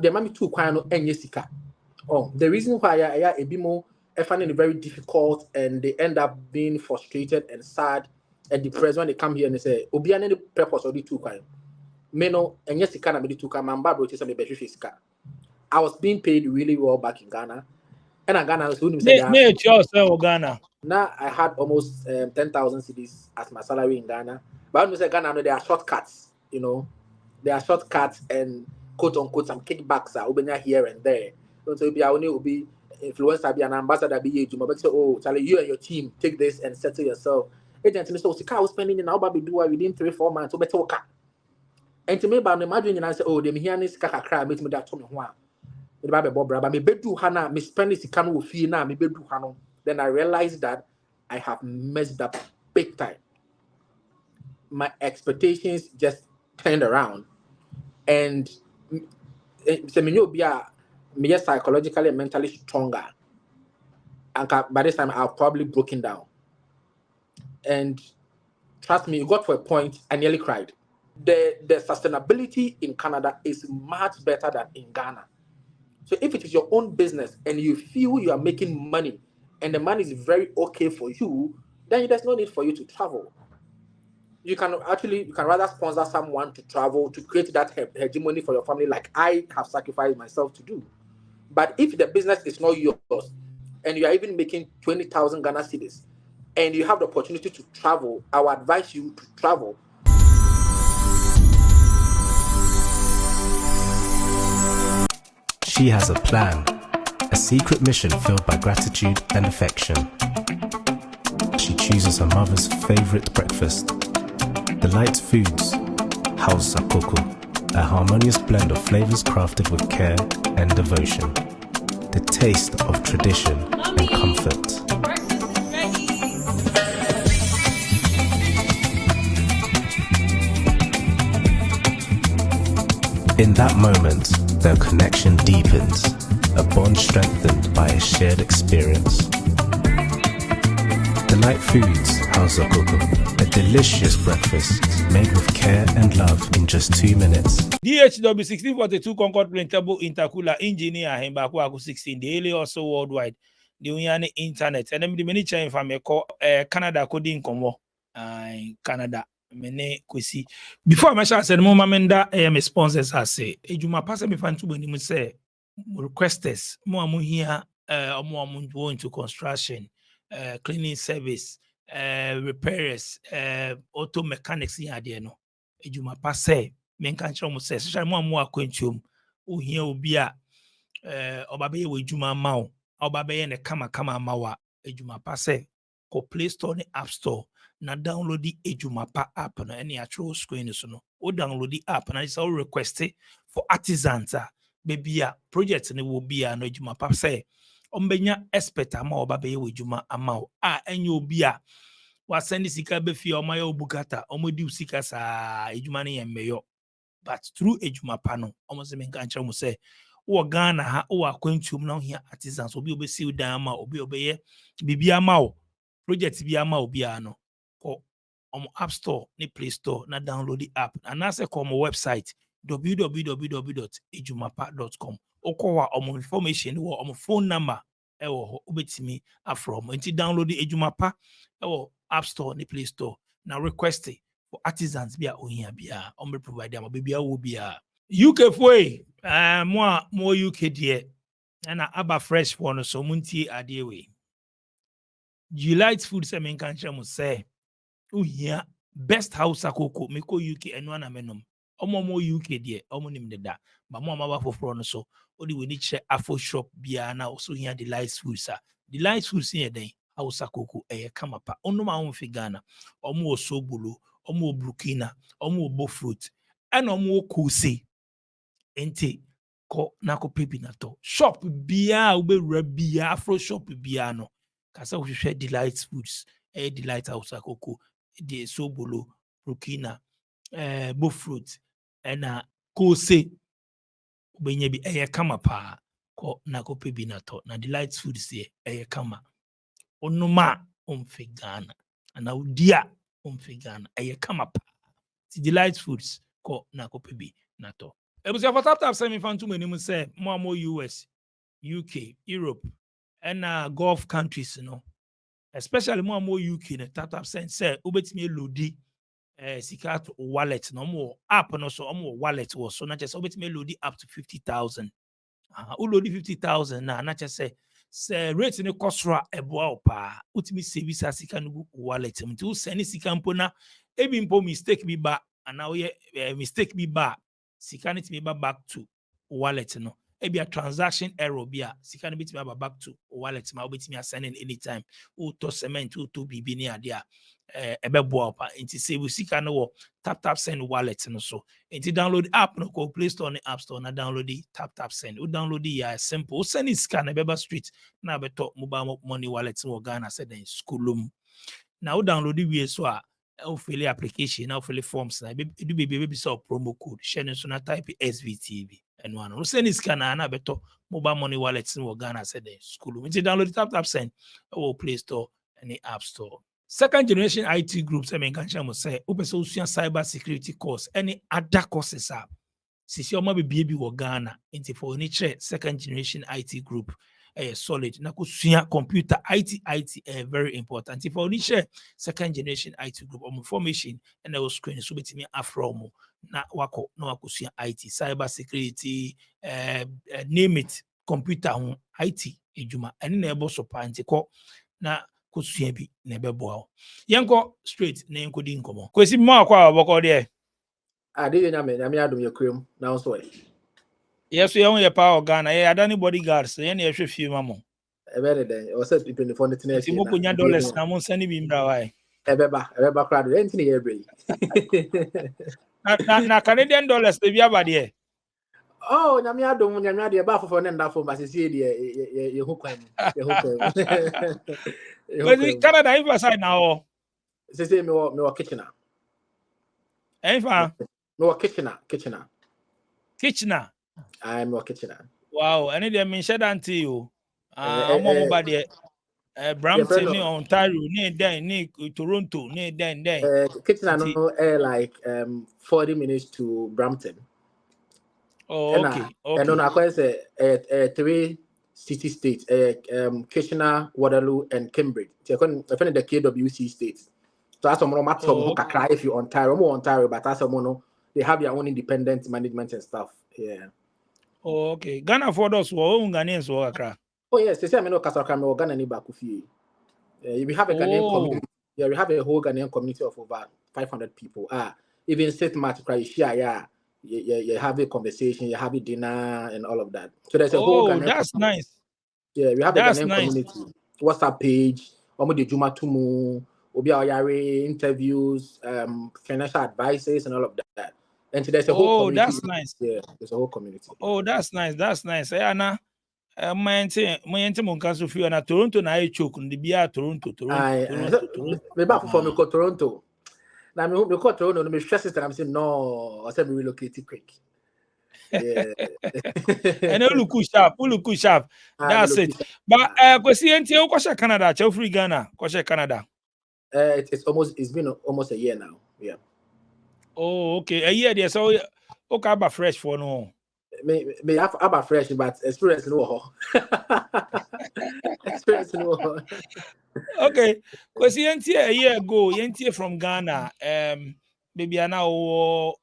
the mommy too kwano enye sika. Oh, the reason why I a bit more I find it very difficult and they end up being frustrated and sad and depressed when they come here and they say, Obi any purpose or the two kwano. Me no enye sika na me the two kwano man bad rotate me be sika. I was being paid really well back in Ghana. And in Ghana, so Ghana. Now I had almost 10,000 cedis as my salary in Ghana. But when we say Ghana, there are shortcuts, you know. There are shortcuts and quote unquote some kickbacks are open here and there. So if you only will be influencer, be an ambassador, be you might say, oh, Charlie, you and your team take this and settle yourself. Agent me so I was spending in our baby do within 3-4 months, so better work. And to me, but imagine and I say, oh, them here is kaka make me that to me one. But me bedu hana, me spend this can fee na me bedu hano. Then I realized that I have messed up big time. My expectations just turned around, and so me just psychologically and mentally stronger. And by this time, I've probably broken down. And trust me, it got to a point I nearly cried. The sustainability in Canada is much better than in Ghana. So if it is your own business and you feel you are making money and the money is very okay for you, then there's no need for you to travel. You can rather sponsor someone to travel to create that hegemony for your family, like I have sacrificed myself to do. But if the business is not yours and you are even making 20,000 Ghana cedis and you have the opportunity to travel, I would advise you to travel. She has a plan, a secret mission filled by gratitude and affection. She chooses her mother's favorite breakfast. Delight Foods, House Sakoko, a harmonious blend of flavors crafted with care and devotion. The taste of tradition and comfort. Breakfast is ready. In that moment, their connection deepens, a bond strengthened by a shared experience. Delight Foods, House Sakoko, a delicious breakfast made with care and love in just 2 minutes. DHW 1642 Concord printable intercooler engineer Hembaku 16 daily also worldwide. The Union internet and then the many chain from Canada coding como Canada mene kwesi before I mention said mo mamenda my sponsors has say ejuma pass me fan to when say requesters mo amu here mo into construction cleaning service repairers auto mechanics here there no ejuma pass say men kan chiro mo say especially mo amu akwantuom o here obi a obabe we ejuma ma o obabe ne kama ma wa ejuma pass say ko Play Store ne App Store na download the Ejumapa app na any actual screen so no o download the app na is all requested for artisans baby a project ne will be a no Ejumapa say ombenya expert ama oba be we ejuma ama a enye obi a wa send sika be fi oma ya obukata omodi sika sa ejuma ne yemmeyo but through Ejumapa no omo se menka nche mo say wo Ghana ha wo akwantum na hia artisans obi obesi dan ama obi obeye bibi ama o project bi ama obi ano ko App Store ni Play Store na download the app and na se ko website www.ejumapa.com okowa information wo phone number ewo obetimi afrom nti download the Ejumapa ewo App Store ni Play Store na request for artisans bia ohia bia provide am bia wo bia UK foi mo UK die na aba fresh for no so muntie ade we Delight Food se men kan chamo say uhia best house akoko meko UK eno na menom omo UK die omo nim de da ba mo amaba foforo no so odi we ni che afo shop bia na so hia Delight Food sa Delight Food se den house akoko kamapa ono ma won fi Ghana omo osobulu omo Burkina omo Bofruit and omo Kose ente ko na ko pebi na to shop bia ube rabia afro shop bia no kasa we share Delight Foods Delight House akoko de Sobolo Burkina Bofruit na Kose benye bi kama pa ko na ko pebi na to na Delight Foods ye kama onoma omfe Ghana na udia omfe Ghana kama pa Delight Foods ko na ko pebi na to It was a tap send me fan too many say more US, UK, Europe, and Gulf countries, you know. Especially more UK, the tap send say ubet me lodi sika wallet no more app no so more wallet was so not just ubet me lodi up to 50,000. Ulodi 50,000 na not just say rate in the costra eboa pa utimi service sika no wallet mtu send sika mpona ebi mpo mistake be ba and now mistake be ba sika need to be back to wallet no ebi a transaction error be a sika need to be back to wallet ma obetimi assign anytime to cement to bibi ni ade a ebeboa pa nti save sika no tap send wallet no so nti download app no ko Play Store ni App Store na download the tap send o download ya simple o send it scan ebeba street na beto mobile money wallet no Ghana said in schoolum na o download we so a o fill application na o fill forms na do baby so promo code share so na type SVTV and one no send it scan na beto mobile money wallet no Ghana said in schoolum nti download the tap send o Play Store and the App Store. Second generation IT groups, I mean, can say, open solution cyber security course, any other courses up. Since you might be baby or Ghana, into for nature, second generation IT group, solid. Nakusuya computer IT, very important. If for nature, second generation IT group, information and I was screen so between me afro na wako no wakusuya IT, cyber security, name it, computer IT, ejuma, and enable support na kusua bi na beboa yenko straight na yenko di nkomo kwesi mo akwa aboko de ade nyame adom yekrem na so yeso ye ye pa Ghana ye adani bodyguards ye na ye hwe fie mamo ebere den o se people ni phone tina ti mo ko nya dollars na mo nsani bi mbra wai ebeba crowd enti ne ye bre na Canadian dollars de bi abade oh nyame adom ade ba fofo ne ndafo ba sisi de ye hukwan kwesi Canada if aside na o sisi me wo kitchener enfa me wo kitchener I'm wo kitchener wow any de me shedanti yo mo ba de Brampton ni Ontario ni den ni Toronto ni den kitchener no like 40 minutes to Brampton. Oh, okay. And on I say 3 city states, Kitchener, Waterloo, and Cambridge. So I find the KWC states. So that's someone matter who can cry if you Ontario, but that's someone they have their own independent management and stuff. Yeah. Oh, okay. Ghana for those who are Ghanaians or Accra. Oh yes, they say I know Kasakra or Ghana ni Bakufi. We have a Ghanaian community. Yeah, we have a whole Ghanaian community of over 500 people. Even state match cry yeah. You have a conversation, you have a dinner, and all of that. So there's a whole Ghanaian that's community. Nice. Yeah, we have a Ghanaian community. WhatsApp page, the Juma Tumu, Obi Oyare interviews, financial advices, and all of that. And so there's a whole community. That's nice. Yeah, there's a whole community. Oh, that's nice. That's nice. Yeah, na my Monkasu feel na Toronto na I choke on the Bia Toronto. Me back for me call Toronto. Now me call Toronto, me stress it, and I'm saying no, I said we relocate quick. Yeah. And look sharp. That's it. But kwesi Canada, free Ghana, Canada. It's been almost a year now. Yeah. Oh, okay. A year there, so okay, about fresh for no. Me have about fresh, but experience no. Experience no. Okay, because a year ago, from Ghana, maybe I now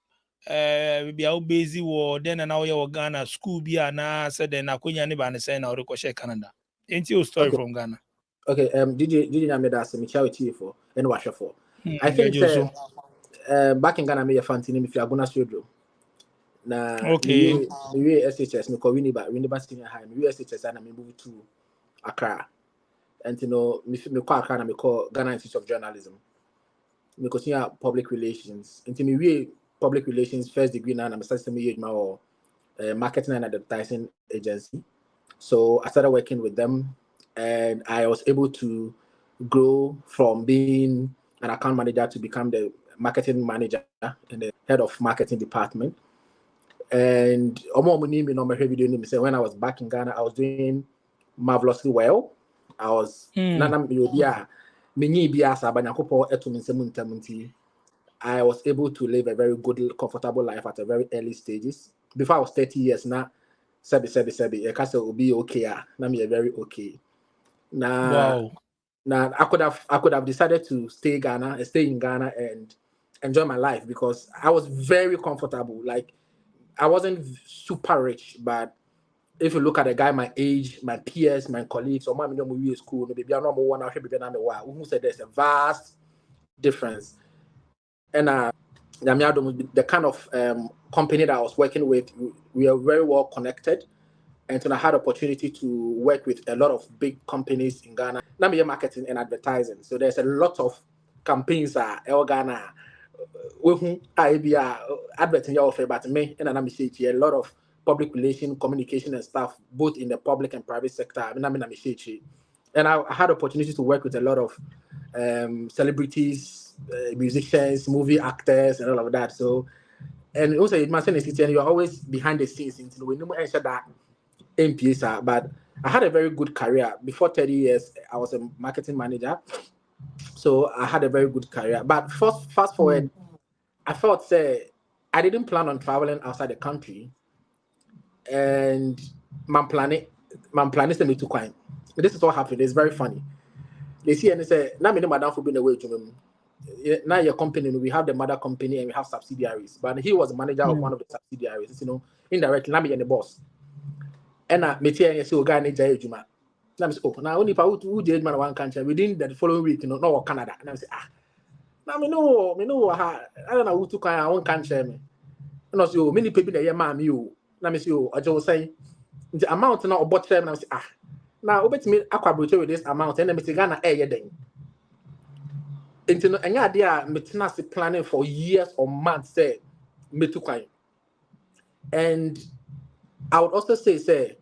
maybe I'll busy war then and now you Ghana school be na said then I couldn't even say now ricochet Canada. Ain't your story from Ghana? Okay, did you made us me with you for and wash for? I think back in Ghana, me a fancy name if you are gonna studio. Na okay. Me SHS me call Winneba Senior High, me SHS and me move to Accra. And you know, me call Accra and me call Ghana Institute of Journalism. Me continue public relations. And me public relations first degree now. I'm starting to my marketing and advertising agency. So I started working with them, and I was able to grow from being an account manager to become the marketing manager and the head of marketing department. And when I was back in Ghana, I was doing marvelously well. I was I was able to live a very good, comfortable life at a very early stages. before I was 30 years now. Sebi. I can will be okay. Now me very okay. Wow. Now I could have decided to stay in Ghana and enjoy my life because I was very comfortable. Like I wasn't super rich, but if you look at a guy my age, my peers, my colleagues, or my movie school, maybe I'm not one out here, who said there's a vast difference. And the kind of company that I was working with, we are very well connected. And so I had opportunity to work with a lot of big companies in Ghana. Now I'm marketing and advertising. So there's a lot of campaigns El Ghana. I be advertising your offer, but me and I'm a lot of public relation, communication and stuff, both in the public and private sector. And I had opportunity to work with a lot of celebrities, musicians, movie actors, and all of that. So, and also it must say you're always behind the scenes. We know that MPS, but I had a very good career. Before 30 years, I was a marketing manager. So I had a very good career. But fast forward, I felt I didn't plan on traveling outside the country. And my planning is me to crime. This is what happened. It's very funny. They see and they say, now me madam for being away to me. Now your company, we have the mother company and we have subsidiaries. But he was the manager of one of the subsidiaries, indirectly, now me and the boss. And me tell you, so guy need to juma. Now me say, oh, now only who did man one country within the following week, no Canada. And I say, now me know, I don't know who to kind of one country me. And also many people that man you. Now me say, I just say the amount now about them. Now say, now obet me aquabroche with this amount, and then me say Ghana then. Into any idea, me planning for years or months. Say me too kind. And I would also say.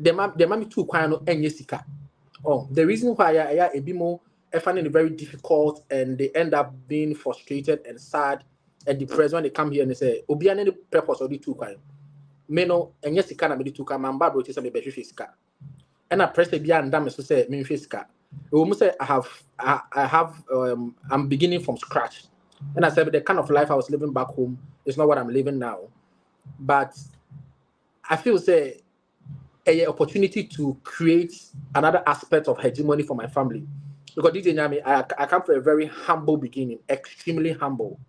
The mommy too quiet no any sika. Oh, the reason why I a bit more I find it very difficult and they end up being frustrated and sad and depressed when they come here and they say, Obi any purpose or the too quiet. Me no any sika na me the too quiet, man bad rotate me be sika. And I press the bia and damn so say me sika. Almost say I'm beginning from scratch. And I said the kind of life I was living back home is not what I'm living now. But I feel say an opportunity to create another aspect of hegemony for my family. Because DJ Nyami, I come from a very humble beginning, extremely humble.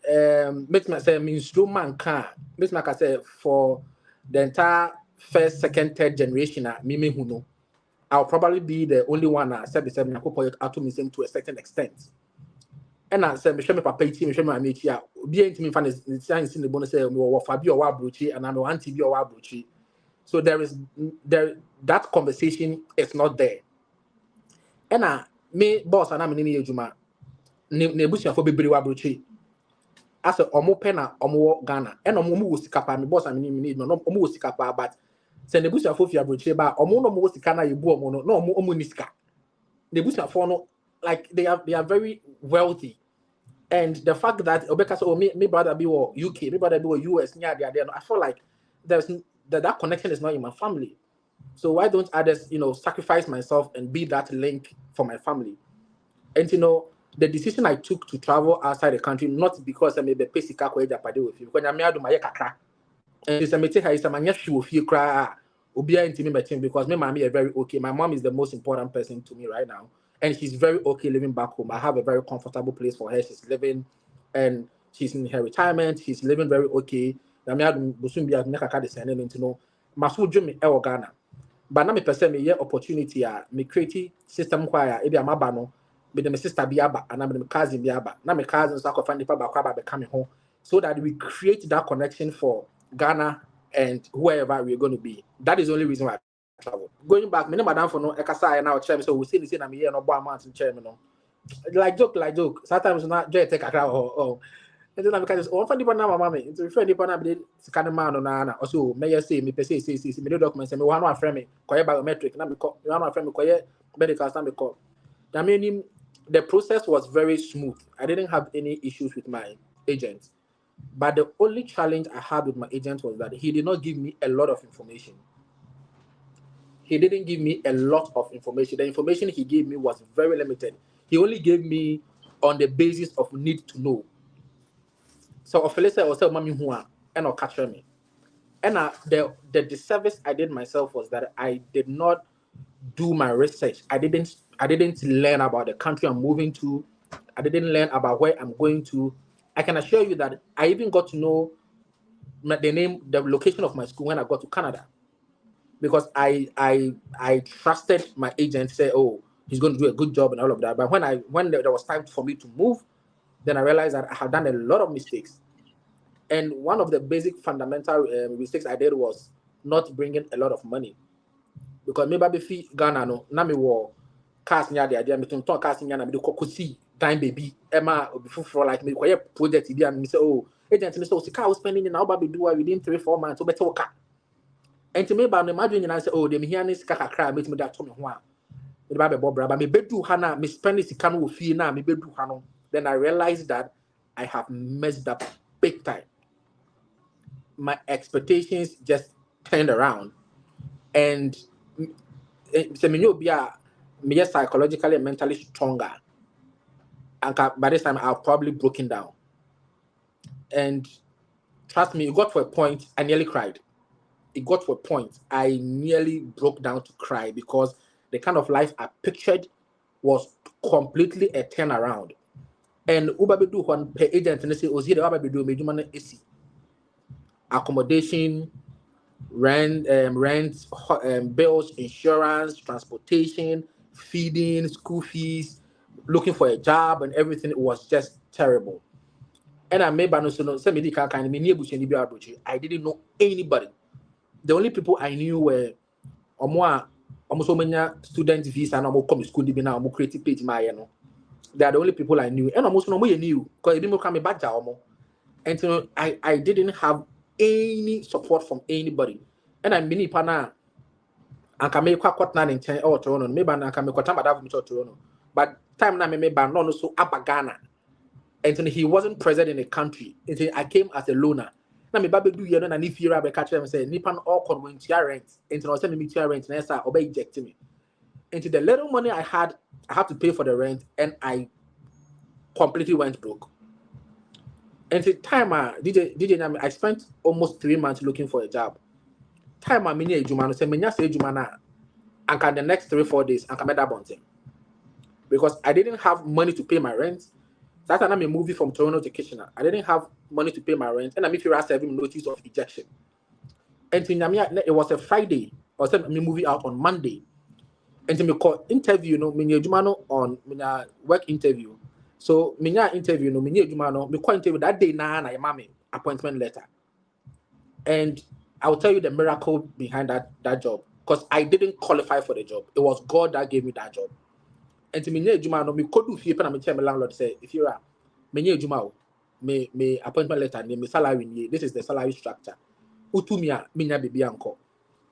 Makes me say, means man can. Makes me say, for the entire first, second, third generation, Mimi Huno, I'll probably be the only one that said the same to a certain extent. And I said, Michelle, papa, Michelle, my mate, yeah, be intimate fan is the bonus, or Fabio Wabruchi, and I'm anti Bio Wabruchi. So that conversation is not there. And me boss and I'm in Juma. Nebusia for Bibri Wabruchi. As a omo pena omo Ghana. And omo sikapa me boss and me no omo sikapa but send Nebusia for Fiabruchi ba omo no mo sikana you bo omo no omo niska. Nebusia for no like they are very wealthy. And the fact that Obeka so me brother be UK, me brother be US near there, I feel like that connection is not in my family. So why don't I just, sacrifice myself and be that link for my family? And the decision I took to travel outside the country, not because I made the pesika kwa Japade with you, because I'm here to my kakra. And it's a mete is a manyashi with you cry, Ubia intimate because my mommy is very okay. My mom is the most important person to me right now. And she's very okay living back home. I have a very comfortable place for her. She's living and she's in her retirement. She's living very okay. I'm here to be a Nakaka descendant into Masu Jimmy El Ghana. But now me person me opportunity me create system where ebi amabano me the sister biaba and I'm the cousin biaba. Now my cousins are find the ba be coming home so that we create that connection for Ghana and wherever we're going to be. That is the only reason why I travel. Going back, me no madam for no ekasa now chairman so we say na me here no bo amount chairman no. Like joke. Sometimes not joy take a crowd and then because one for the na mama me to refer the na be scan man na also may say me say me documents me one friend me koye biometric na me one friend me koye medical na me call. I mean the process was very smooth. I didn't have any issues with my agent. But the only challenge I had with my agent was that he did not give me a lot of information. He didn't give me a lot of information. The information he gave me was very limited. He only gave me on the basis of need to know. So Ophelisa was telling Mami Hua, and or capture me. And the disservice I did myself was that I did not do my research. I didn't learn about the country I'm moving to. I didn't learn about where I'm going to. I can assure you that I even got to know the location of my school when I got to Canada, because I trusted my agent. Say, oh, he's going to do a good job and all of that. But when there was time for me to move, then I realized that I had done a lot of mistakes. And one of the basic fundamental mistakes I did was not bringing a lot of money, because maybe if Ghana no na me wo cars nya the idea me ton cars nya na me ko see time baby Emma before like me ko project bi and me say oh agent me say oh sika we spending now ba be do within 3-4 months so better work. And to me ba no imagine na say oh dem here ni sika kakra me that to me ho a me ba be bobra ba me bedu ha na me spend sika no fee na me bedu ha no. Then I realized that I have messed up big time. My expectations just turned around, and so me just psychologically and mentally stronger. And by this time, I've probably broken down. And trust me, it got to a point I nearly cried. It got to a point I nearly broke down to cry, because the kind of life I pictured was completely a turnaround. And Ubabedu one per agent and they say, "Oh, here the Ubabedu me AC, accommodation, rent, bills, insurance, transportation, feeding, school fees, looking for a job, and everything." It was just terrible. And I made I didn't know anybody. The only people I knew were almost so many student visa and almost come to school now almost creative page my they are the only people I knew, and almost no more knew because it didn't come back almost. And so I didn't have any support from anybody. And I mini pana and can make quite in chain or Toronto, maybe I can make what time I have Toronto. But time na me ban no so Abagana. And so he wasn't present in the country. And so I came as a loner. Now me baby do you know and if you're catch them say Nipan all con when tia rent. And so I send me tia rent and I obey eject me. Into the little money I had to pay for the rent, and I completely went broke. And the time DJ I spent almost 3 months looking for a job. Time I mini ejuma say menya say ejuma na and can the next 3-4 days and can that bonting. Because I didn't have money to pay my rent. That time I'm moving from Toronto to Kitchener. I didn't have money to pay my rent, and I'm if you are serving notice of ejection. And it was a Friday. I was me moving out on Monday. And to me call interview no me ejuma on me work interview. So me interview no me ejuma me call interview that day na mama appointment letter. And I'll tell you the miracle behind that job, because I didn't qualify for the job. It was God that gave me that job. And to me ejuma no me could do fee pen me tell my landlord say if you are me ejuma me appointment letter me salary this is the salary structure. Utu me nya baby anko.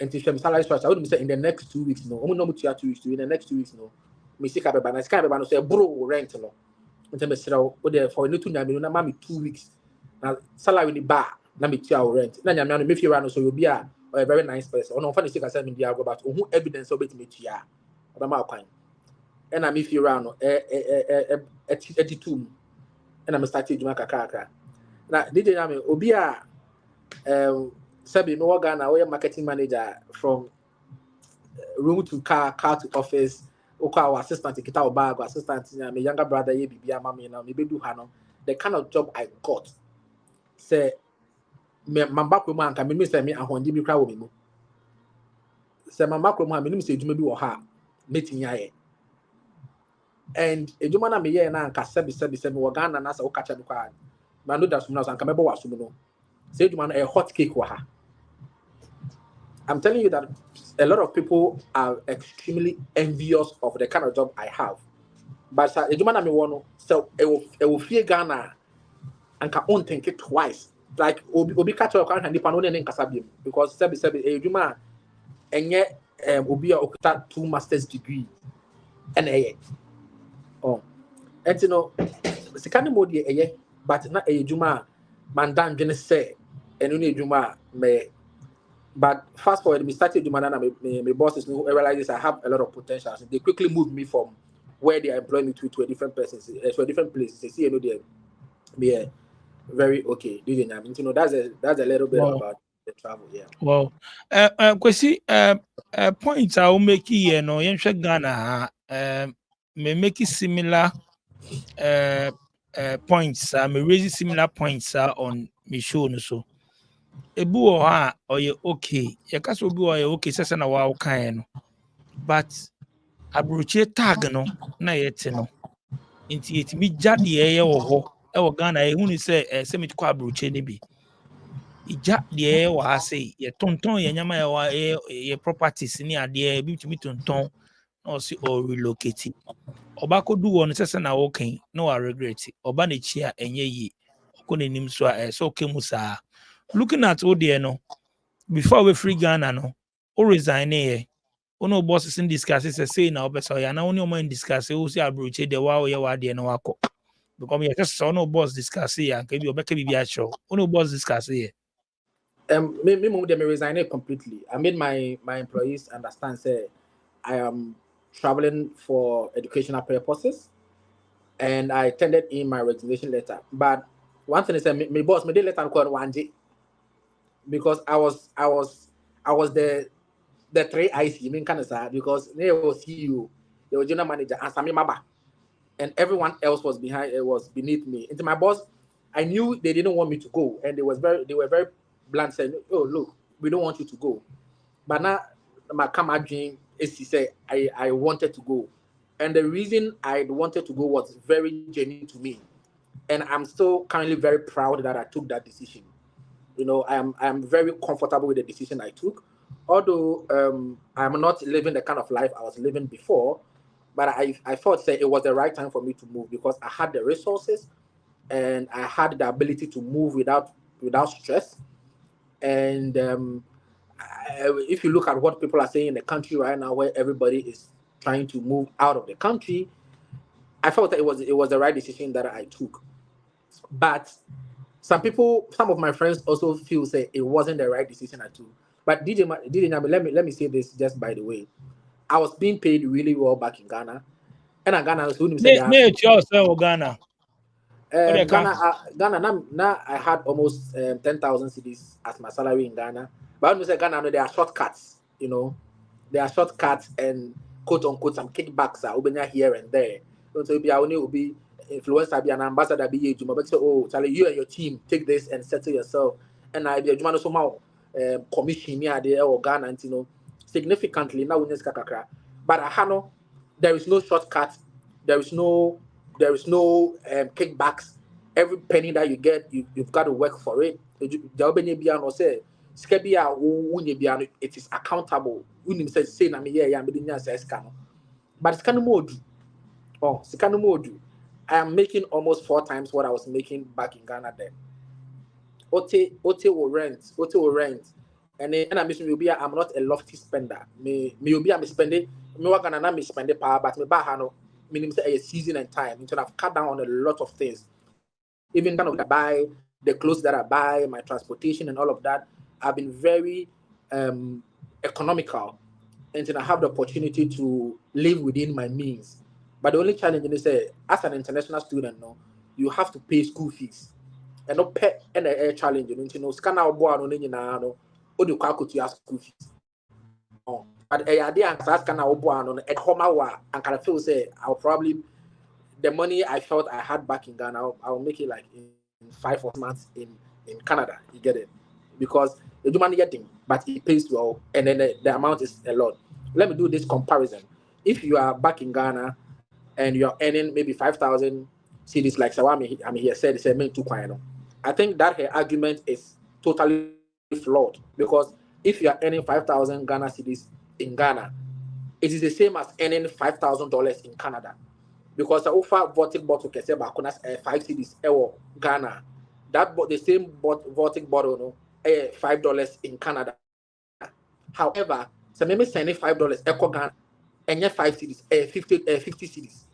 And to salary structure, I would say in the next 2 weeks, no. I'm not 2 weeks. In the next 2 weeks, no. Me see kabe bana. Kabe bana say bro rent no. And me say oh there for you to nyame no na me 2 weeks. Now salary ni ba na me tia rent. Na nyame no me feel no so you be a very nice person. Ono fa ni say say me dia go but who evidence obet me tia. Obama kwan. And I me feel no etitum. And I start juma kakaka. Na DJ nyame obi a Sabi no Ghana we marketing manager from room to car to office. Our assistant kita our bag assistant my younger brother ye bibia mama now me do hano. The kind of job I got say me mamba ko man can me say me ahonji bi kra wo me mu. Say mamba ko man me say ejuma bi wo ha meeting yae. And ejuma na me ye na anka sabi wo Ghana na say wo kacha me kwa. Ma no da so na anka mebo waso no. Say ejuma na a hot cake wa ha. I'm telling you that a lot of people are extremely envious of the kind of job I have. But a woman I want so it will fear Ghana and can only think it twice. Like obi catch your account and the panone in Kasabim because sebi a woman and yet obi okuta 2 master's degree and oh and you know the kind of mode but not a juma mandan gonna say and only juma me. But fast forward, me started doing my bosses realized I have a lot of potential. So they quickly moved me from where they employ me to a different person, to a different place. They see, you know, very okay. You know, that's a little bit Wow. about the travel. Yeah. Wow. Kwesi, points I will make here, no, yɛnhwɛ Ghana, may make similar points, may raise similar points on me show no so. Ebu wɔ hɔ a ɔyɛ okay. Yɛka sɛ obi wɔ ɔyɛ okay sɛ na wa wokae no. But aburokyire tag no na yɛte no. Nti yɛtumi gya deɛ ɛyɛ wɔ hɔ ɛwɔ Ghana yɛhu ne sɛ sɛ metkɔ aburokyire no bi. Ija deɛ ɛwɔ ha sei yɛtontɔn yɛ nyama yɛ properties ne adeɛ bi tumi tontɔn na ɔsi relocate. Ɔba kɔdu wɔ no sɛ na wɔkan na wa regret. Ɔba n'akyi a ɛnyɛ yie. Ɔkɔ n'anim so a ɛsɛ ɔka mu saa. Looking at wo deɛ no, before we free Ghana no, o resign yɛ. Ono boss in discuss say na obesa ya na oni o man discuss o si abroche de wa o ye wa de na wakɔ. Because me just ono boss discuss ya nka bi obeka bi a show. Ono boss discuss here. Me resign completely. I made my employees understand say I am traveling for educational purposes, and I tendered in my resignation letter. But one thing is that my boss me did letter called 1G because I was the three IC mean kind of sad because they was CEO, they were general manager, and Sami Maba, and everyone else was beneath me. And my boss, I knew they didn't want me to go, and they were very blunt, saying, "Oh look, we don't want you to go." But now my camera dream is to say I wanted to go, and the reason I wanted to go was very genuine to me, and I'm still currently very proud that I took that decision. You know, I'm very comfortable with the decision I took. Although I'm not living the kind of life I was living before, but I thought that it was the right time for me to move because I had the resources and I had the ability to move without stress. And if you look at what people are saying in the country right now, where everybody is trying to move out of the country, I felt that it was the right decision that I took. But some of my friends also feel say it wasn't the right decision I took. But DJ Nabi, let me say this just by the way. I was being paid really well back in Ghana. And in Ghana, so Ghana. Ghana, now I had almost 10,000 cedis as my salary in Ghana. But when we say Ghana, there are shortcuts, you know. There are shortcuts and quote unquote some kickbacks are here and there. So if you will be influencer, be an ambassador, be you, but say, oh, Charlie, you and your team take this and settle yourself. And I be a somehow commission near there or Ghana, and you know, significantly now in this kakakra. But I know there is no shortcut, there is no kickbacks. Every penny that you get, you've got to work for it. It is accountable. But it's kind of more. Oh, I am making almost 4 times what I was making back in Ghana then. Ote will rent. And then I'm not a lofty spender. Me I'm spending me work and me spend power, but me bahano meaning say a season and time. So I've cut down on a lot of things. Even kind of I buy, the clothes that I buy, my transportation and all of that. I've been very economical, and then I have the opportunity to live within my means. But the only challenge is as an international student, no, you have to pay school fees. And no pet and a challenge, you know, scan out board on any no, or the calculate your school fees. But a idea and ask can on at home and kind of feel say I'll probably the money I felt I had back in Ghana, I'll make it like in 5 or 6 months in Canada. You get it? Because you do money getting, but it pays well, and then the amount is a lot. Let me do this comparison. If you are back in Ghana and you are earning maybe 5,000 cedis, like Sawami, I mean, he said, I think that her argument is totally flawed because if you are earning 5,000 Ghana cedis in Ghana, it is the same as earning $5,000 in Canada. Because the offer voting bottle can say about 5 cedis Ghana. That the same voting bottle no $5 in Canada. However, so maybe sending $5 echo Ghana and yet 5 cedis 50 cedis.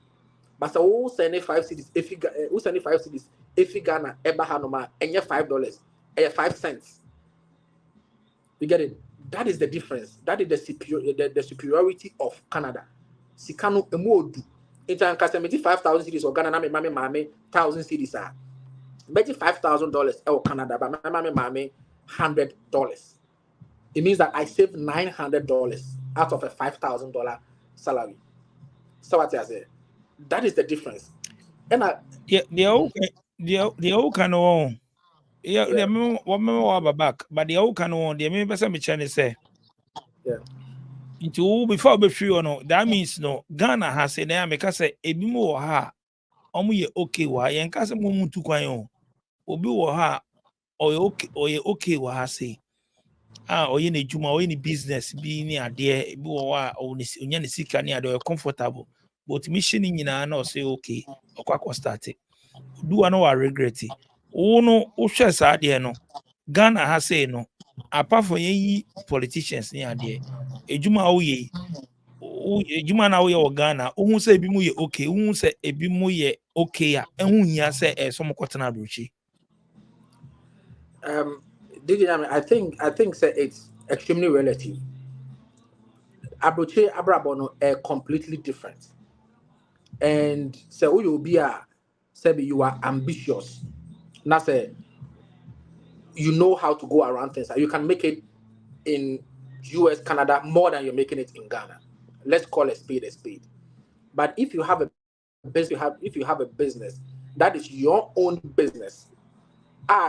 But so who sending 5 cedis if you who sending 5 cedis if you Ghana Hanoma and yet $5 5 cents. You get it? That is the difference. That is the superiority of Canada. Sikano emodu. It's an 5,000 cedis or Ghana mame 1,000 cedis are. maybe $5,000 in Canada, but my mommy $100. It means that I saved $900 out of a $5,000 salary. So what I say? That is the difference. And the old can on. Yeah, yeah, what member back, but the old can on the member some Chinese say. yeah. Into before be free or no, that means no Ghana has said there because say ebi mo ha omu okay wa yen kase mo muntu kwan o obi wo ha okay wa ha say oye na ejuma oye ni business bi ni ade bi wo ha onya ne sika ni ade comfortable but mission nyina na say okay okwa start do one wa regret wo no wo hwe sa ade no Ghana ha say no apart from yi politicians ni ade ejuma wo ye ejuma na wo ye Ghana ohun say ebi mu ye okay ohun say ebi mu ye okay a ehun hia say so mo kotena abrochi. I think say it's extremely relative. Abroche Abrabono are completely different. And so you be you are ambitious. Now say you know how to go around things. You can make it in US, Canada more than you're making it in Ghana. Let's call a spade a spade. But if you have a business that is your own business,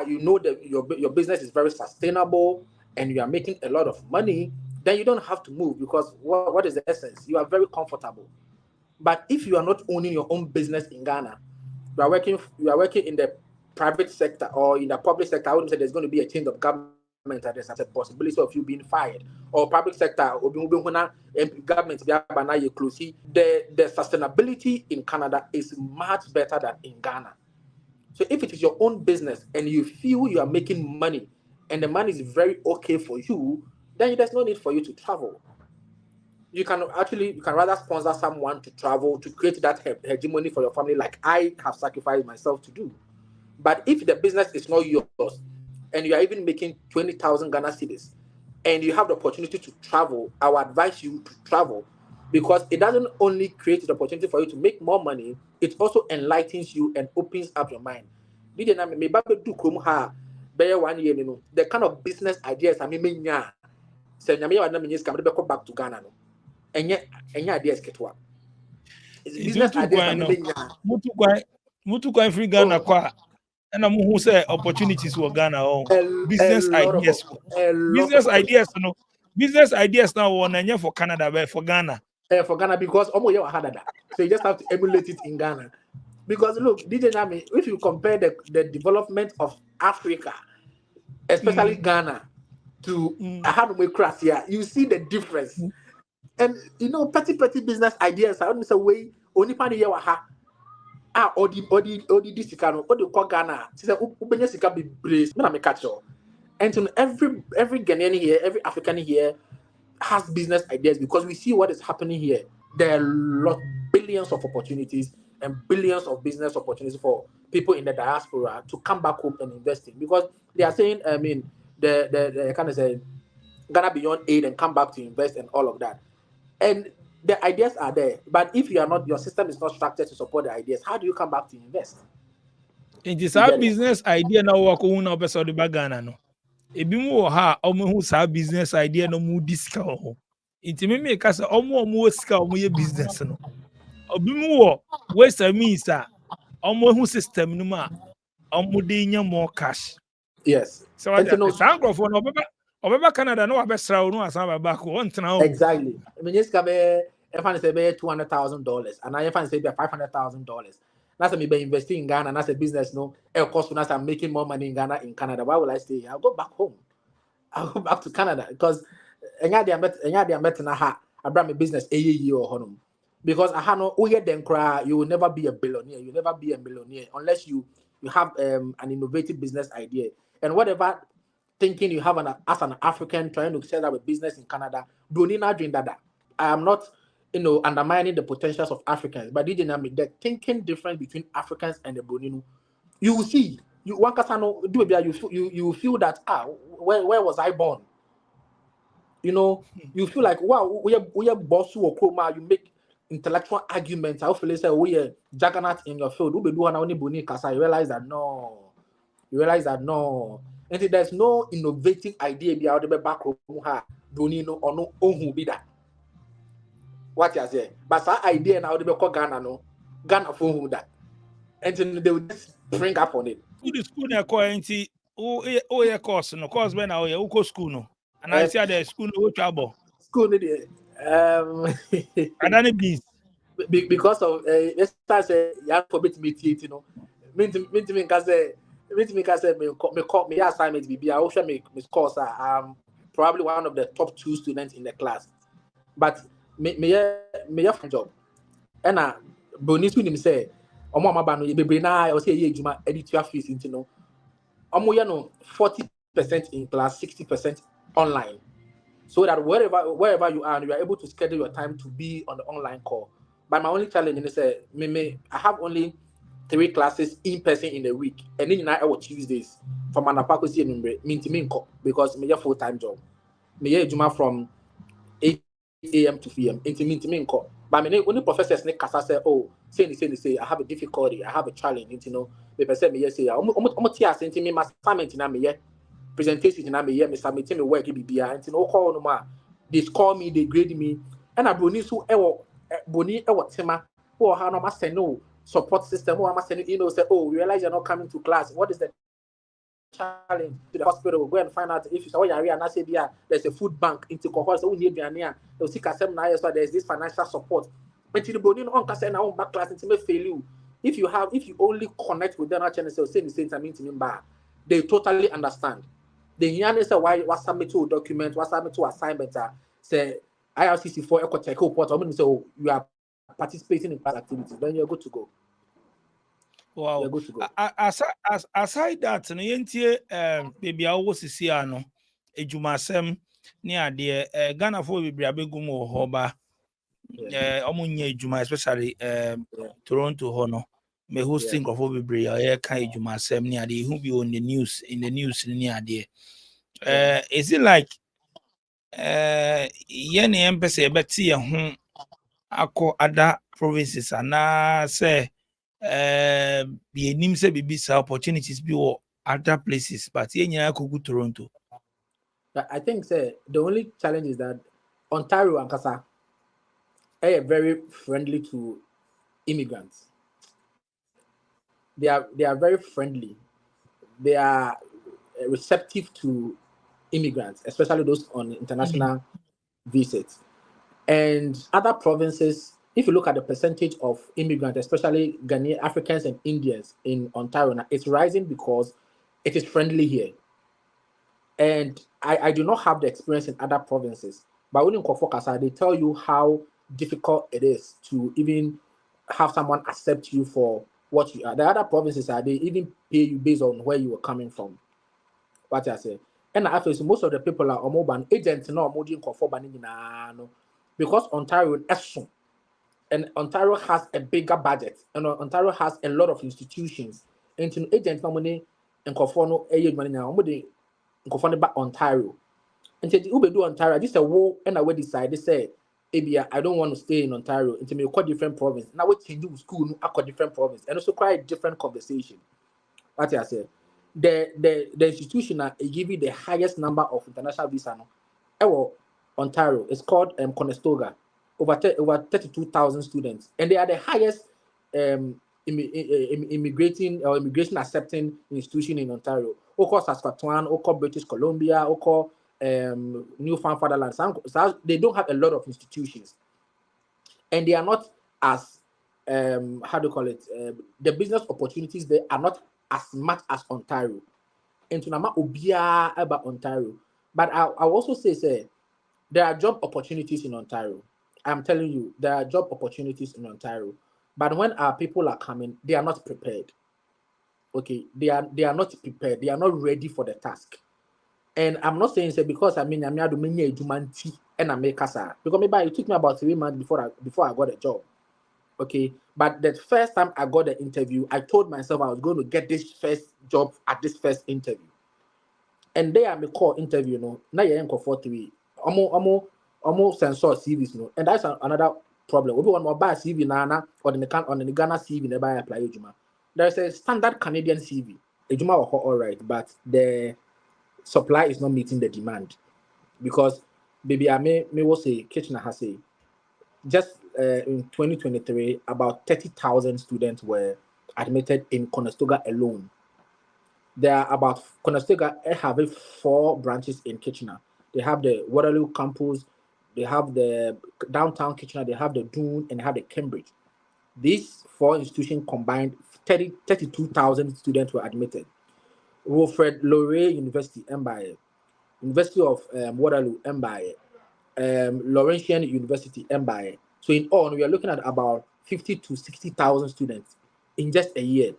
you know that your business is very sustainable and you are making a lot of money, then you don't have to move because what is the essence? You are very comfortable. But if you are not owning your own business in Ghana, you are working in the private sector or in the public sector, I wouldn't say there's going to be a change of government. There's a possibility of you being fired. Or public sector, or government, the sustainability in Canada is much better than in Ghana. So if it is your own business and you feel you are making money and the money is very okay for you, then there's no need for you to travel. You can rather sponsor someone to travel to create that hegemony for your family, like I have sacrificed myself to do. But if the business is not yours and you are even making 20,000 Ghana cedis and you have the opportunity to travel, I would advise you to travel because it doesn't only create the opportunity for you to make more money, it also enlightens you and opens up your mind. The kind of business ideas I mean, say back to Ghana. Any ideas get what? Business ideas mutu kwa free Ghana kwa na mu hu say opportunities wo Ghana business ideas no business ideas now one for Canada but for Ghana because so you just have to emulate it in Ghana because look DJ Nami, if you compare the development of Africa, especially Ghana, to here, you see the difference. And you know, petty business ideas. I don't say way only pani ya waha. Odi disicano, odi ko Ghana. Say ubenya sika be brace. Me na me catch you. And so every Ghanaian here, every African here has business ideas because we see what is happening here. There are billions of opportunities and billions of business opportunities for people in the diaspora to come back home and invest in because they are saying, I mean, the kind of say Ghana beyond aid and come back to invest and all of that. And the ideas are there, but if your system is not structured to support the ideas, how do you come back to invest? It is our business idea now work on up so the Ghana no. Ebi mu ha omo hu sa business idea no mu disca ho. Inti me make us omo sika omo ye business no. Obi mu wo waste means omo hu system no ma omo dey nya more cash. Yes. So what for no obeba Canada no abesra no asan back on tena. Exactly. I mean yes ka be if say be $200,000 and I say be $500,000. That's me be investing in Ghana and that's a business no it cost when I'm making more money in Ghana in Canada. Why will I stay here? I'll go back home. I'll go back to Canada because enya dia met na ha abra me business a year or honum. Because I know then cry, you will never be a billionaire, you'll never be a millionaire unless you have an innovative business idea. And whatever thinking you have as an African trying to set up a business in Canada, do not dream that. I am not, undermining the potentials of Africans, but the thinking difference between Africans and the Boninu, you will see. You feel that where was I born? You feel like wow, we are boss or chroma, you make intellectual arguments. I feel say we are juggernaut in your field. You realize that no, You realize that no, and there's no innovative idea be out of the back room. Bruni no or no who be that. What you say? But that idea now they be call Ghana no Ghana for who that, and then they will just bring up on it. The school na quarantine. Oh yeah, course no course when now yeah, uko school no. And I see the school no trouble. School need And then it beans. because of let's start say you forbid me you know. Me because me assignment be I also make course probably one of the top 2 students in the class. But me find job. And Bruni him say omo amaba no bebre na o say ye adwuma editor fees into no. Omo ye no 40% in class, 60% online. So that wherever you are able to schedule your time to be on the online call. But my only challenge is I have only 3 classes in person in a week, and then I work Tuesdays from an apako because me a full-time job. Me a juma from 8 a.m. to 3 a.m. into but me only professors ne kasa say, oh, say I have a difficulty, I have a challenge, you know. Me person me say tia say me assignment na me presentation na me me submit me work bibia and no call no ma. They score me, they grade me, and Bruni so Boni tema who are no must no support system who must send email say, oh, we realize you're not coming to class. What is the challenge? To the hospital, we'll go and find out if you say and I say there's a food bank into cohort, so we need they'll see so there's this financial support. But the Boni on now back class into me fail you. If you only connect with them channel say the same time they totally understand. The Yan say why was submit to document, was submit to assignment say IRCC for eco check report. I'm going to say, oh, you are participating in class activities, then you're good to go. Wow. You're good to go. Aside that, no yentie baby I was see ano ejumasem ni ade Ghana for baby abegu mo ho ba omunye ejuma especially Toronto ho no me hosting for baby ya kan ejumasem ni ade who be on the news ni ade is it like yene empese ebeti ye ho akọ other provinces ana say be nim say be opportunities be other places but yenya kogu Toronto. I think say the only challenge is that Ontario and Kasa are very friendly to immigrants. They are very friendly. They are receptive to immigrants, especially those on international visits. And other provinces, if you look at the percentage of immigrants, especially Ghanaian, Africans and Indians in Ontario, now, it's rising because it is friendly here. And I do not have the experience in other provinces, but when you focus, they tell you how difficult it is to even have someone accept you for what you are. The other provinces they even pay you based on where you were coming from. What I say. And I feel so most of the people are mobile agents no because Ontario and Ontario has a bigger budget and Ontario has a lot of institutions. And to agents money and conforno money now back Ontario. And said Ube do Ontario, this a war and I will decide they say I don't want to stay in Ontario into me quite different province. Now what you do school a different province and also quite different conversation. What I say. The institution give you the highest number of international visa Ontario. It's called Conestoga. Over 32,000 students, and they are the highest immigration accepting institution in Ontario. Oko Saskatchewan, Oko British Columbia, Oko Newfoundland. They don't have a lot of institutions, and they are not as how do you call it? The business opportunities there are not as much as Ontario. And to nama obia about Ontario, but I also say there are job opportunities in Ontario. I'm telling you, there are job opportunities in Ontario. But when our people are coming, they are not prepared. Okay, they are not prepared. They are not ready for the task. And I'm not saying because I'm doing jumanti and I make casa because maybe it took me about 3 months before I got a job. Okay, but the first time I got the interview, I told myself I was going to get this first job at this first interview. And they are me call interview, now you're in for 3. Almost sensor CVs, and that's another problem. We want more buy CV nana or the Ghana CV never apply. There's a standard Canadian CV. Ejuma wɔ hɔ all right, but the supply is not meeting the demand because baby I may will say kitchen has say just in 2023 about 30,000 students were admitted in Conestoga alone. There are about Conestoga have 4 branches in Kitchener. They have the Waterloo campus, they have the downtown Kitchener, they have the Dune, and they have the Cambridge. These 4 institutions combined 32,000 students were admitted. Wilfred Laurier University, Mbaye, University of Waterloo, Mbaye, Laurentian University, Mbaye. So in all, we are looking at about 50 to 60,000 students in just a year,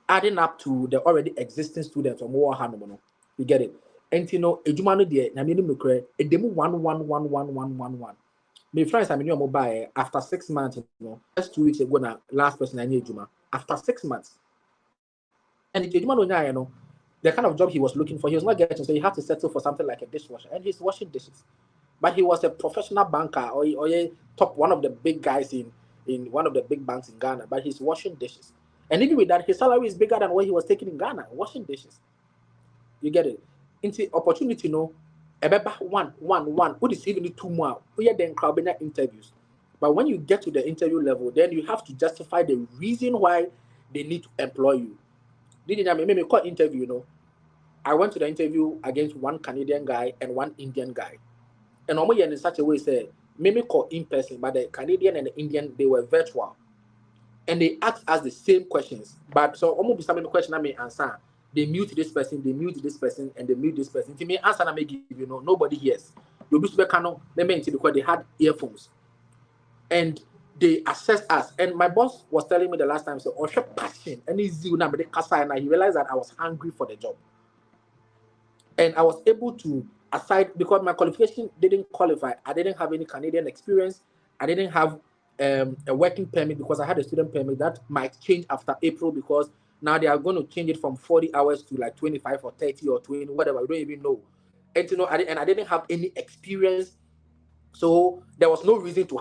adding up to the already existing students from War Hanomono. You get it? And you know, Ejumano de Namini Mukre, a demo 1. My friends, I mean, your mobile after 6 months, you know, just 2 weeks ago, now, last person I knew Juma, after 6 months. And Ejumano, you know, the kind of job he was looking for, he was not getting, so he had to settle for something like a dishwasher, and he's washing dishes. But he was a professional banker or a top one of the big guys in one of the big banks in Ghana, but he's washing dishes. And even with that, his salary is bigger than what he was taking in Ghana, washing dishes. You get it? Into opportunity, no. One. Who is even 2 more? We are then crowd interviews. But when you get to the interview level, then you have to justify the reason why they need to employ you. Didn't I make call interview, you know? I went to the interview against 1 Canadian guy and 1 Indian guy. And normally in such a way, say, maybe call in person, but the Canadian and the Indian, they were virtual. And they asked us the same questions. But so almost be some question I may answer. They mute this person, and they mute this person. To me, answer I may give, you know, nobody hears. You'll be super canon, because they had earphones. And they assessed us. And my boss was telling me the last time, so, oh, passion, and he realized that I was hungry for the job. And I was able to, aside, because my qualification didn't qualify, I didn't have any Canadian experience, I didn't have a working permit because I had a student permit that might change after April because now they are going to change it from 40 hours to like 25 or 30 or 20, whatever, we don't even know. And you know, I didn't have any experience, so there was no reason to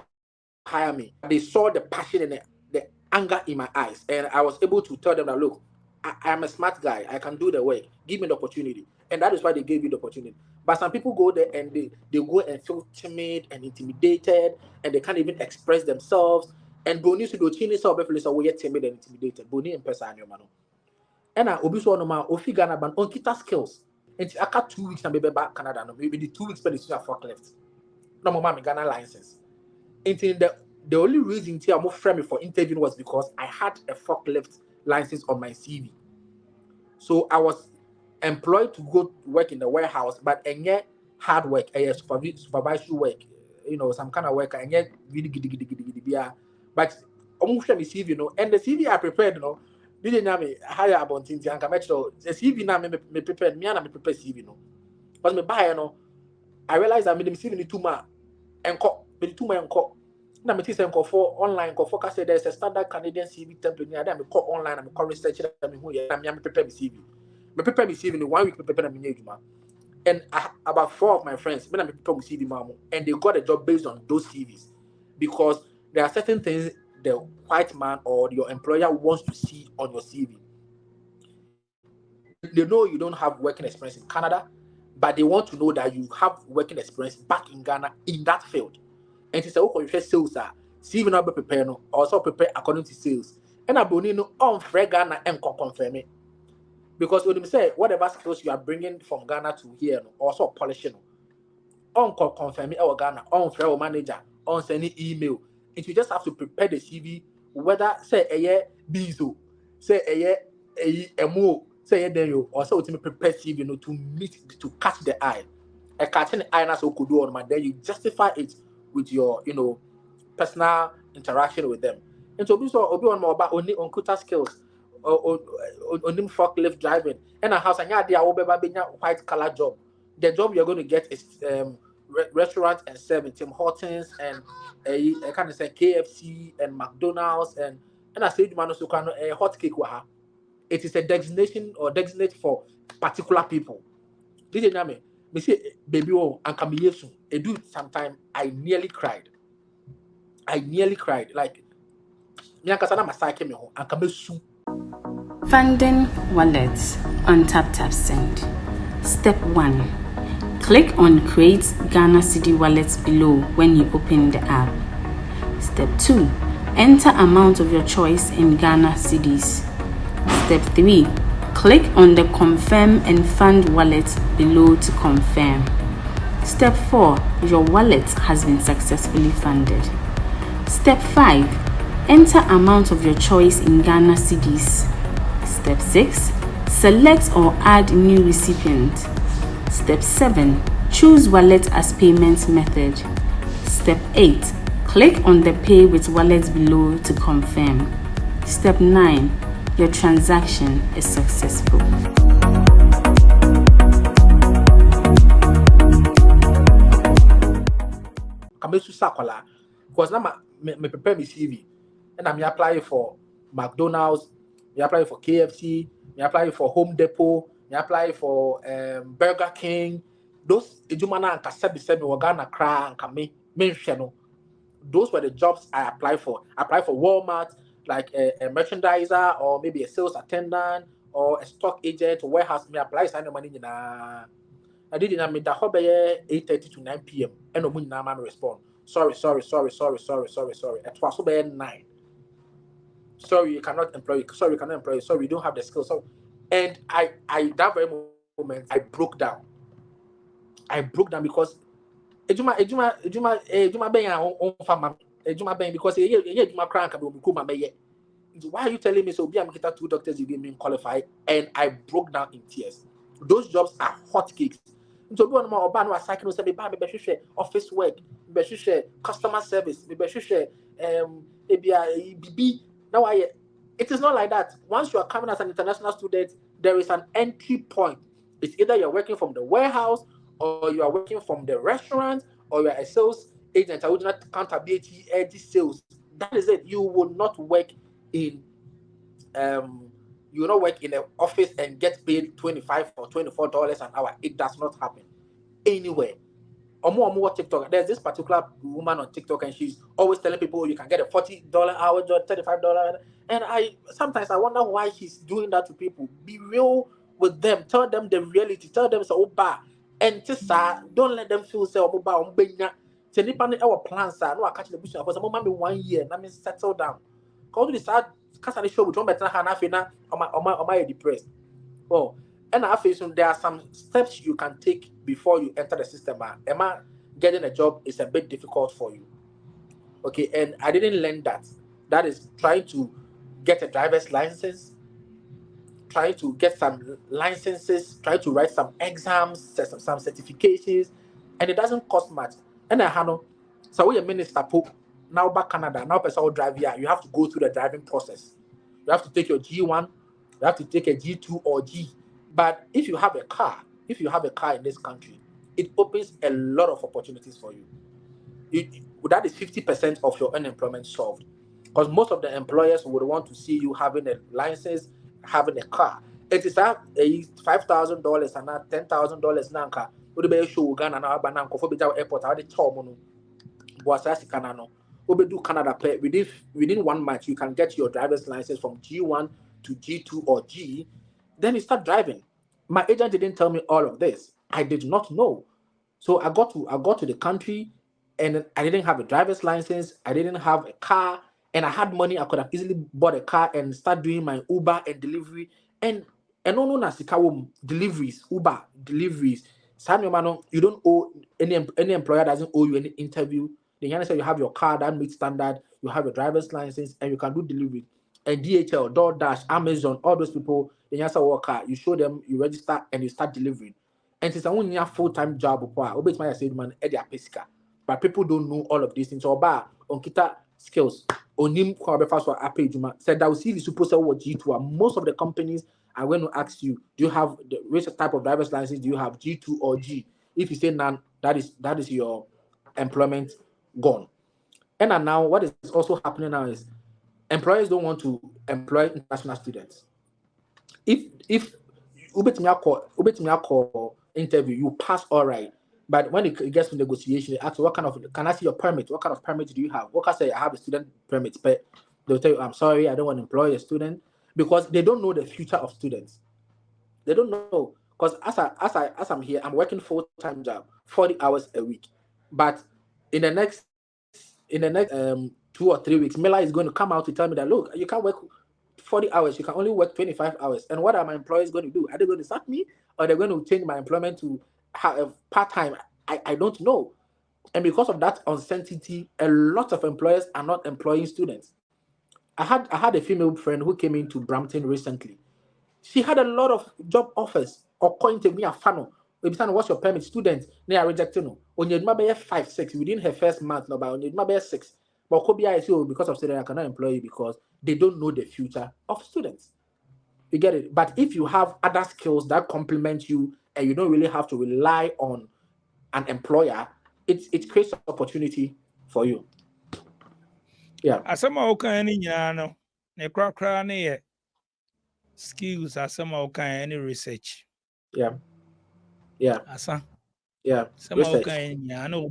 hire me. They saw the passion and the anger in my eyes, and I was able to tell them that, look, I am a smart guy, I can do the work, give me the opportunity. And that is why they gave you the opportunity. But some people go there and they go and feel timid and intimidated, and they can't even express themselves. And Boni to do chini so be so we timid and intimidated. Boni in person your man. And I obi so no ma ofi Ghana ban on kita skills. And I got 2 weeks and be back Canada no maybe the 2 weeks but it's just forklift. No mama me Ghana license. And the only reason I'm framing for interviewing was because I had a forklift license on my CV. So I was employed to go work in the warehouse, but and yet hard work, supervisory work, you know, some kind of work, and yet really giddy. But almost me CV, you know, and the CV I prepared, you know, didn't know me higher about things and come so the CV now me prepared me and me prepare CV, you know. But me buy, you know, I realized I made them CV 2 months and call me 2 months and call. Now me say for online, for focus there's a standard Canadian CV template. Now I call online, I call research, I me prepare me CV. Me prepare me CV in 1 week. Prepare me new and about 4 of my friends, me prepare me CV mamu, and they got a job based on those CVs because there are certain things the white man or your employer wants to see on your CV. They know you don't have working experience in Canada, but they want to know that you have working experience back in Ghana in that field. And she said, "Oh, you sales are CV not be prepared, no, also prepare according to sales." And I believe no on Ghana and confirm it. Because when you say whatever skills you are bringing from Ghana to here, no, also polishing, on confirm it our Ghana, on fair manager, on sending email. And you just have to prepare the CV, whether say a year bizo, say a year a mo, say a day or so to prepare CV, you know, to catch the eye. A catching the eye so could do on my then you justify it with your, you know, personal interaction with them. And so this will be on more about only on computer skills or on forklift driving. And a house and yeah, they are white collar job. The job you're going to get is restaurant and serving Tim Hortons and I kind of say KFC and McDonald's and I said man also kind of a hot cake waha. It is a designation or designate for particular people. Did you know me? Me say baby oh and Kamiyesu. I do sometime I nearly cried. Like me akasa na masake me ho and Kamiyesu. Funding wallets on TapTapSend. Step 1. Click on Create Ghana Cedi Wallets below when you open the app. Step 2. Enter amount of your choice in Ghana Cedis. Step 3. Click on the Confirm and Fund wallet below to confirm. Step 4. Your wallet has been successfully funded. Step 5. Enter amount of your choice in Ghana Cedis. Step 6. Select or add new recipient. Step 7. Choose wallet as payment method. Step 8. Click on the Pay with Wallet below to confirm. Step 9. Your transaction is successful. Because now me prepare my CV and I'm applying for McDonald's, me applying for KFC, me applying for Home Depot, me applying for Burger King. Those ejumana and kasebi wagana kra and kame mention. Those were the jobs I applied for. I applied for Walmart, like a merchandiser or maybe a sales attendant or a stock agent or warehouse. Me apply sign money na. I did in the hobby 8:30 to 9 p.m. and no man respond. Sorry. It was so bad 9. Sorry, you cannot employ you. Sorry, you cannot employ you. Sorry, you don't have the skills. So, and I that very moment I broke down. Because ejuma ben on farm ejuma ben because ejuma crank be kuma be. Why are you telling me so? Be I'm getting 2 doctors you give me qualified, and I broke down in tears. Those jobs are hotcakes. So be on my urban was cycle say be office work, be customer service, be now it is not like that. Once you are coming as an international student, there is an entry point. It's either you're working from the warehouse or you are working from the restaurant or you are a sales agent. I would not accountability sales. That is it. You will not work in you will not work in an office and get paid $25 or $24 an hour. It does not happen anywhere. Or TikTok. There's this particular woman on TikTok, and she's always telling people you can get a $40 hour job, $35. And sometimes I wonder why she's doing that to people. Be real with them. Tell them the reality. Tell them so and don't let them feel so our plans are no catch the bush for some 1 year. I mean settle down. Cause this show with one better am depressed. Oh, and I feel there are some steps you can take before you enter the system. Emma, getting a job is a bit difficult for you. Okay, and I didn't learn that. That is trying to get a driver's license, trying to get some licenses, trying to write some exams, some certifications, and it doesn't cost much. And I have so we a minister now back Canada, now person will drive here. You have to go through the driving process. You have to take your G1, you have to take a G2 or G. But if you have a car in this country, it opens a lot of opportunities for you. That is 50% of your unemployment solved. Because most of the employers would want to see you having a license, having a car. It is a $5,000 and not $10,000 nanka. Would be show Ghana na banana for the airport. I did chomono. Was as Canada. Do Canada play within 1 month. You can get your driver's license from G1 to G2 or G. Then you start driving. My agent didn't tell me all of this. I did not know. So I got to the country, and I didn't have a driver's license. I didn't have a car, and I had money. I could have easily bought a car and start doing my Uber and delivery. And no nasika deliveries, Uber deliveries. You don't owe any employer doesn't owe you any interview. They say you have your car that meets standard. You have your driver's license, and you can do delivery. And DHL, DoorDash, Amazon, all those people, they answer worker. You show them, you register, and you start delivering. And since I want a full-time job, I say man, but people don't know all of these things. So on kita skills, onim said that we see the supposed to what G2. Most of the companies are going to ask you, do you have which type of driver's license? Do you have G2 or G? If you say none, that is your employment gone. And now what is also happening now is employers don't want to employ international students. If call interview, you pass all right. But when it gets to negotiation, they ask you, can I see your permit? What kind of permit do you have? What can I say? I have a student permit, but they'll tell you, I'm sorry, I don't want to employ a student. because they don't know the future of students. They don't know, because as I'm here, I'm working full-time job, 40 hours a week. But in the next 2 or 3 weeks, Mela is going to come out to tell me that, look, you can't work 40 hours, you can only work 25 hours. And what are my employers going to do? Are they going to sack me, or they're going to change my employment to part-time? I don't know. And because of that uncertainty, a lot of employers are not employing students. I had a female friend who came into Brampton recently. She had a lot of job offers or calling to me a funnel. What's your permit? Student, they are rejecting no. On your maybe 5, 6 within her first month, no, but on your maybe 6. But could be because of student, I cannot employ you because they don't know the future of students. You get it? But if you have other skills that complement you and you don't really have to rely on an employer, it creates opportunity for you. Yeah. Asama oka ni nyina no. Ne krakra ne ye skills asama oka any research. Yeah. Yeah. Asa. Yeah. Sama Research. oka nyina no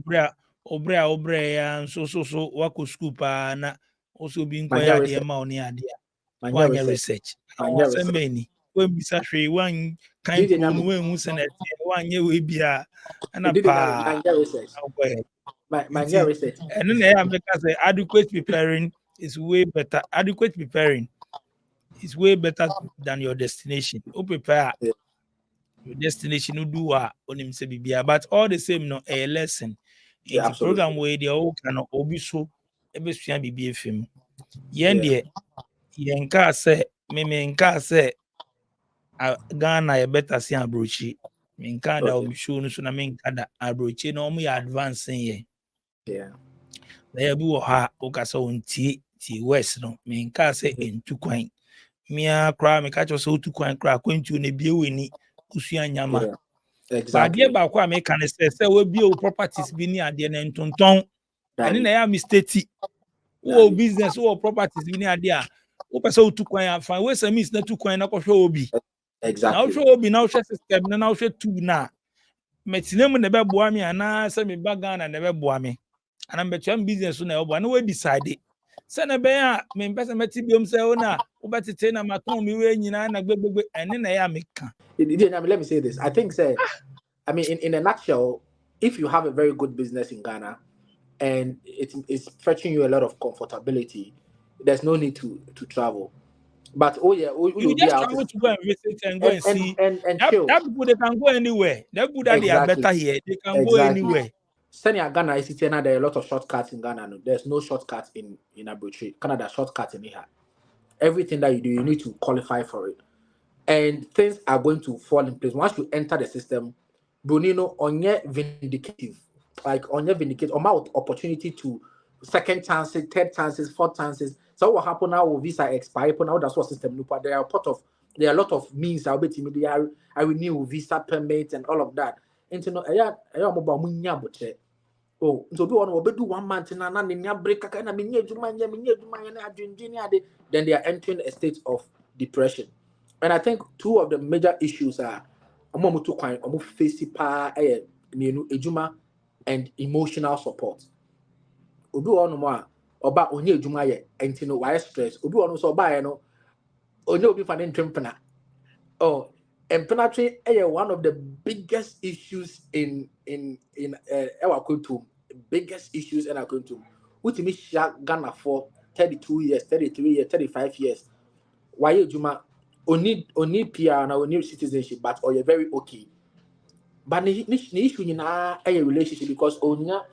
obra ya so wako school pa na also bi nko ya de ma oni ade a. Wanya research. Asemeni. When bisa hwe wan kan ko no wan senate wanya we bia na pa. My research. And then I make us say adequate preparing is way better. Adequate preparing is way better than your destination. You prepare your destination, you do what on him say bibia, but all the same, no a lesson. Yeah, It's a program where the all can obi so ebe sua bibia film. Yen de yen ka say me nka say Ghana e better see abrochi. Me nka da obi show no so na me nka da abrochi na omo ya advancing ye. Yeah. There be ha okasa ontie ti west no me nka say entu kwan. Mia kra me ka cho so tu kwan kra kwantu na bie weni usua nyama. Yeah. Exactly. Ba dia ba kwa me kan say we bie o properties bi ni ade na ntonton. Ene na ya mistake. Wo business wo properties bi ni ade a wo pese o tu kwan afa we say miss na tu kwan na ko hwe obi. Exactly. Na wo hwe obi na wo hwe system na wo hwe tu na metinemu na be boa me ana say me bagana na be boa me. And I'm between business na obo na we decide. Say na be a me mpese meti biom say ona wo betete na maton mi we nyina na gbegbe ene na ya me ka. Let me say this. I think in a nutshell, if you have a very good business in Ghana and it's fetching you a lot of comfortability, there's no need to travel. But you just travel to go and visit and go and see and chill. That people they can go anywhere. That people that they are better here, they can go anywhere. Senior Ghana is there are a lot of shortcuts in Ghana. No, there's no shortcuts in Abuja. Canada shortcuts in here. Everything that you do, you need to qualify for it, and things are going to fall in place once you enter the system. Brunino on your vindicative, amount opportunity to second chances, third chances, fourth chances. So what happen now? Will visa expire? Now that's what system. There are a lot of means. I'll be I renew visa permits and all of that. And so oh, so do 1 month and break then they are entering a state of depression. And I think 2 of the major issues are and emotional support. Obi one more oba onye ejuma ye enti no why stress. Obi one so oba ye no onye obi fa ne ntwempena. Oh, empenatry is one of the biggest issues in our country. Biggest issues in our country. Utimi sha Ghana for 32 years, 33 years, 35 years. Why ejuma only PR na only citizenship, but or you're very okay. But the issue in a relationship because onya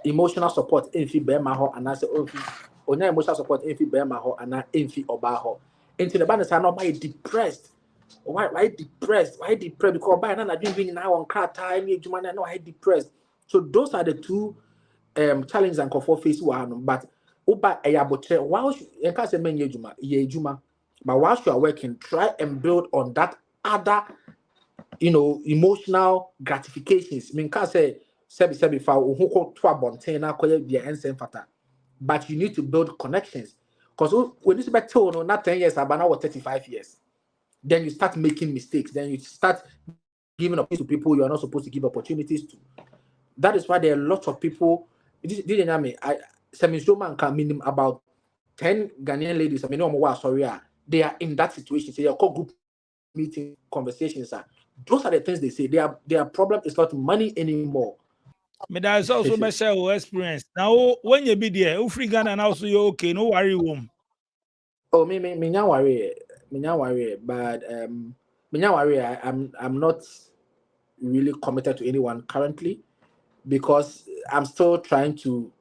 emotional support infi bema ho and I say onya emotional support infi bema ho and infi oba ho. Into the band say no by depressed. Why depressed? Why depressed? Because by now doing now on car time ejuma na no why depressed. So those are the 2 challenges and comfort face one. But oba eyabotre while you can say men ejuma. But whilst you are working, try and build on that other emotional gratifications. I mean, can't say but you need to build connections. Because when you back to not 10 years, but now 35 years, then you start making mistakes. Then you start giving up to people you are not supposed to give opportunities to. That is why there are lots of people. Didn't know me? About 10 Ghanaian ladies. I mean, sorry, they are in that situation. So, your call group meeting conversations are. Those are the things they say. Their problem is not money anymore. But that's also my share experience. Now, when you be there, free Ghana now, so you okay, no worry, womb. Oh, me not worry, but me not worry. I'm not really committed to anyone currently because I'm still trying to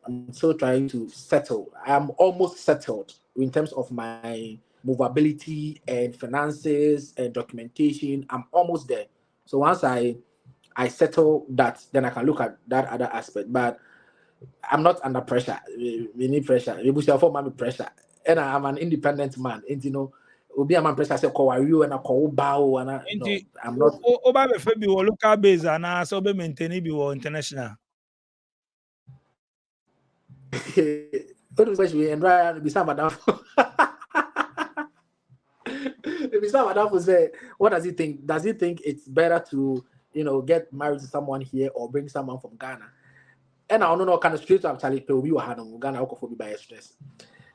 settle. I'm almost settled in terms of my movability and finances and documentation. I'm almost there. So once I settle that, then I can look at that other aspect. But I'm not under pressure. We need pressure. We push for mommy pressure. And I'm an independent man. And you know, will be a man pressure say call you and I call bow and I no, I'm not. Oba be be local base and so be maintain be international. What was we and right be some madam. If some madam will say, what does he think? Does he think it's better to, you know, get married to someone here or bring someone from Ghana? And I don't know kind of straight up Charlie Pay we had on Ghana for by stress.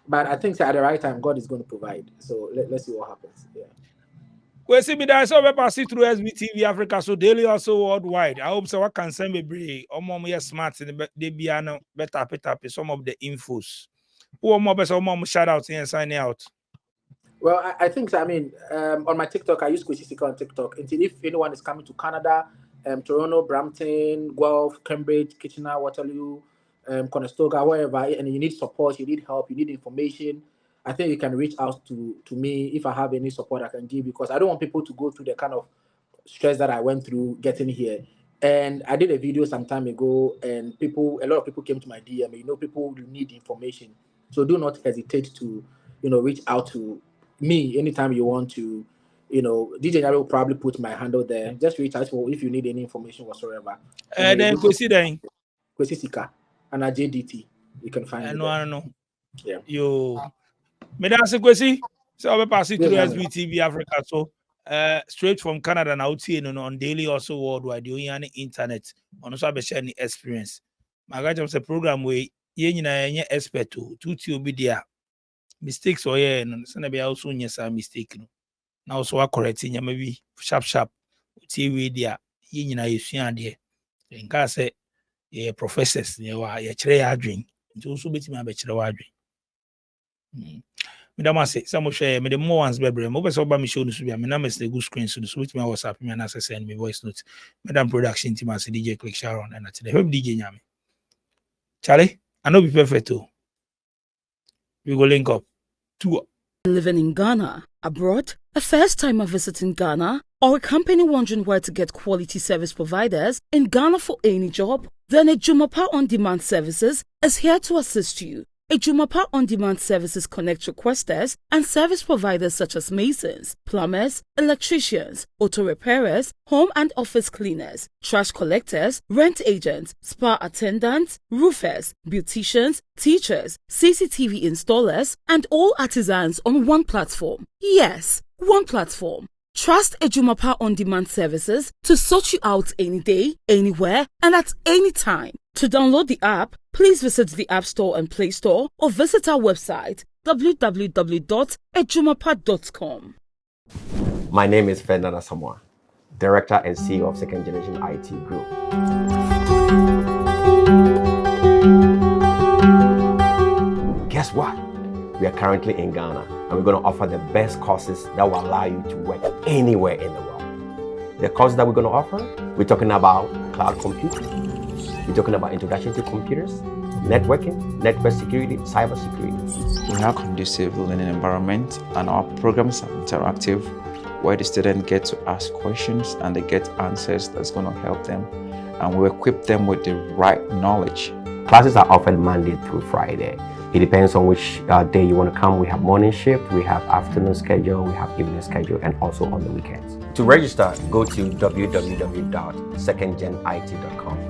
But I think at the right time God is going to provide. So let's see what happens. Yeah. We see me that so we pass it through SBTV Africa so daily also worldwide. I hope so what can send me brave. Mom we smart in the they be an better some of the infos. Who more best mom shout out and sign out. Well, I think so. I mean, on my TikTok, I use Kwesi Sika on TikTok. Until if anyone is coming to Canada, Toronto, Brampton, Guelph, Cambridge, Kitchener, Waterloo, Conestoga, wherever, and you need support, you need help, you need information, I think you can reach out to me if I have any support I can give, because I don't want people to go through the kind of stress that I went through getting here. And I did a video some time ago, and a lot of people came to my DM. You know, people need information, so do not hesitate to, you know, reach out to me anytime you want to. You know, DJ Nyari will probably put my handle there. Just reach out if you need any information whatsoever. And then Kwesi then Kwesi Sika and JDT. You can find me there. I don't know. Yeah. Yo. Me that's a Kwesi. So we pass it through Yes, SBTV Africa. So straight from Canada now on daily also worldwide. You on the internet. On also be sharing experience. My guy just a program where you know expert to be there. Mistakes or yeah, and so be also yes a mistake. Now so correcting maybe sharp. TV there. You know you see there. In case say yeah professors you are you chere ya adwin. Nti also betima abekere wa adwin. Madam say some share me the more ones bebre mo person ba me show no so bia me na message good screen so with my WhatsApp me na send me voice note. Madam production team as DJ Click Sharon and at the help DJ Nyame. Charlie, I know be perfect too. We go link up. Two. Living in Ghana, abroad, a first timer visiting Ghana, or a company wondering where to get quality service providers in Ghana for any job, then Ejumapa On Demand Services is here to assist you. Ejumapa On Demand Services connect requesters and service providers such as masons, plumbers, electricians, auto repairers, home and office cleaners, trash collectors, rent agents, spa attendants, roofers, beauticians, teachers, CCTV installers, and all artisans on one platform. Yes, one platform. Trust Ejumapa On Demand Services to sort you out any day, anywhere, and at any time. To download the app, please visit the App Store and Play Store or visit our website www.ejumapa.com. My name is Fernanda Samoa, Director and CEO of Second Generation IT Group. Guess what? We are currently in Ghana and we're going to offer the best courses that will allow you to work anywhere in the world. The courses that we're going to offer, we're talking about cloud computing. We're talking about introduction to computers, networking, network security, cyber security. We have a conducive learning environment and our programs are interactive where the students get to ask questions and they get answers that's going to help them, and we equip them with the right knowledge. Classes are offered Monday through Friday. It depends on which day you want to come. We have morning shift, we have afternoon schedule, we have evening schedule, and also on the weekends. To register, go to www.secondgenit.com.